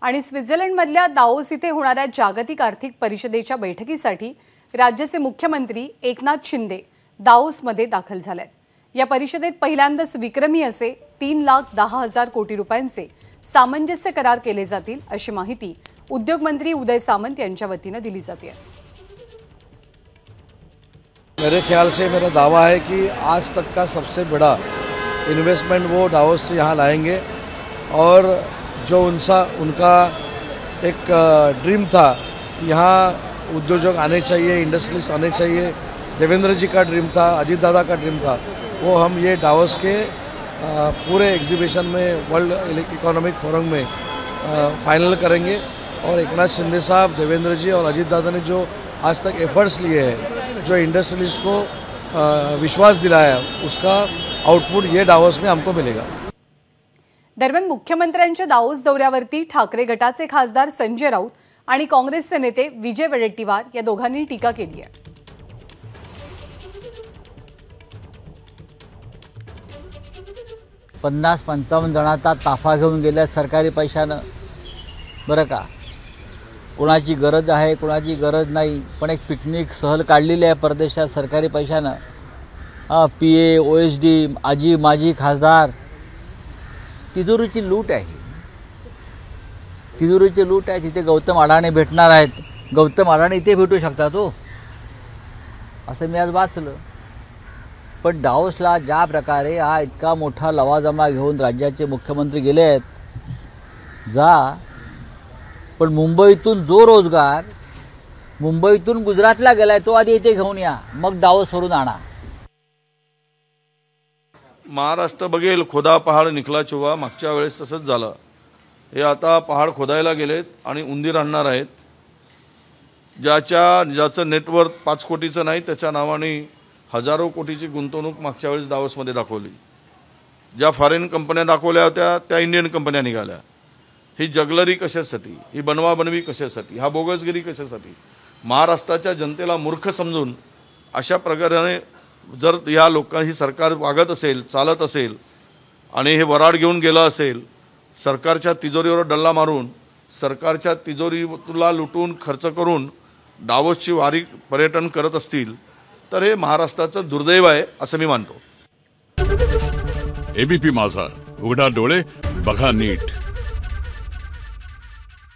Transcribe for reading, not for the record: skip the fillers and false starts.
आणि स्वित्झर्लंडमधल्या दावोस इथे होणाऱ्या जागतिक आर्थिक परिषदेच्या बैठकीसाठी राज्याचे मुख्यमंत्री एकनाथ शिंदे दावोसमध्ये दाखल झालेत। या परिषदेत पहिल्यांदाच विक्रमी असे 3,10,000 कोटी रुपयांचे सामंजस्य करार केले जातील अशी माहिती उद्योग मंत्री उदय सामंत यांच्या वतीने दिली जाते। मेरे ख्याल से मेरा दावा है कि आज तक का सबसे बड़ा इन्वेस्टमेंट वो दावोस से यहाँ लाएंगे और जो उनका एक ड्रीम था, यहाँ उद्योजक आने चाहिए, इंडस्ट्रियलिस्ट आने चाहिए, देवेंद्र जी का ड्रीम था, अजीत दादा का ड्रीम था, वो हम ये दावोस के पूरे एग्जीबिशन में वर्ल्ड इकोनॉमिक फोरम में फाइनल करेंगे। और एकनाथ शिंदे साहब, देवेंद्र जी और अजीत दादा ने जो आज तक एफर्ट्स लिए हैं, जो इंडस्ट्रियलिस्ट को विश्वास दिलाया, उसका आउटपुट ये दावोस में हमको मिलेगा। दरम्यान मुख्यमंत्र्यांच्या दावोस दौऱ्यावरती ठाकरे गटाचे खासदार संजय राऊत आणि काँग्रेसचे नेते विजय वडेट्टीवार या दोघांनी टीका केली आहे। 50-55 जणांचा ताफा घेऊन गेल्या सरकारी पैशानं। बरं का, कोणाची गरज आहे कोणाची गरज नाही, पण एक पिकनिक सहल काढलेली आहे परदेशात सरकारी पैशानं। PA OSD आजी माजी खासदार, तिजोरीची लूट आहे, तिजोरीची लूट आहे। तिथे गौतम अडाणी भेटणार आहेत, गौतम अडाणी इथे भेटू शकतात हो, असं मी आज वाचलं। पण दावोसला ज्या प्रकारे हा इतका मोठा लवाजमा घेऊन राज्याचे मुख्यमंत्री गेले आहेत जा, पण मुंबईतून जो रोजगार मुंबईतून गुजरातला गेलाय तो आधी इथे घेऊन या, मग दावोसवरून आणा। महाराष्ट्र बघेल खोदा पहाड निखला चुवा, मागच्या वेळेस तसंच झालं। हे आता पहाड खोदायला गेलेत आणि उंदीर आणणार आहेत। ज्याचं नेटवर्थ 5 कोटीचं नाही त्याच्या नावाने हजारो कोटीची गुंतवणूक मागच्या वेळेस दावोसमध्ये दाखवली। ज्या फॉरेन कंपन्या दाखवल्या होत्या त्या इंडियन कंपन्या निघाल्या। ही जगलरी कशासाठी, ही बनवाबनवी कशासाठी, हा बोगसगिरी कशासाठी? महाराष्ट्राच्या जनतेला मूर्ख समजून अशा प्रकारे जर या लोकांनी सरकार वागत असेल, चालत असेल आणि हे वराड घेऊन गेलं असेल, सरकारच्या तिजोरीवर डल्ला मारून सरकारच्या तिजोरीला लुटून खर्च करून दावोसची वारी पर्यटन करत असतील तर हे महाराष्ट्राचं दुर्दैव आहे असं मी मानतो। ABP माझा, उघडा डोळे बघा नीट।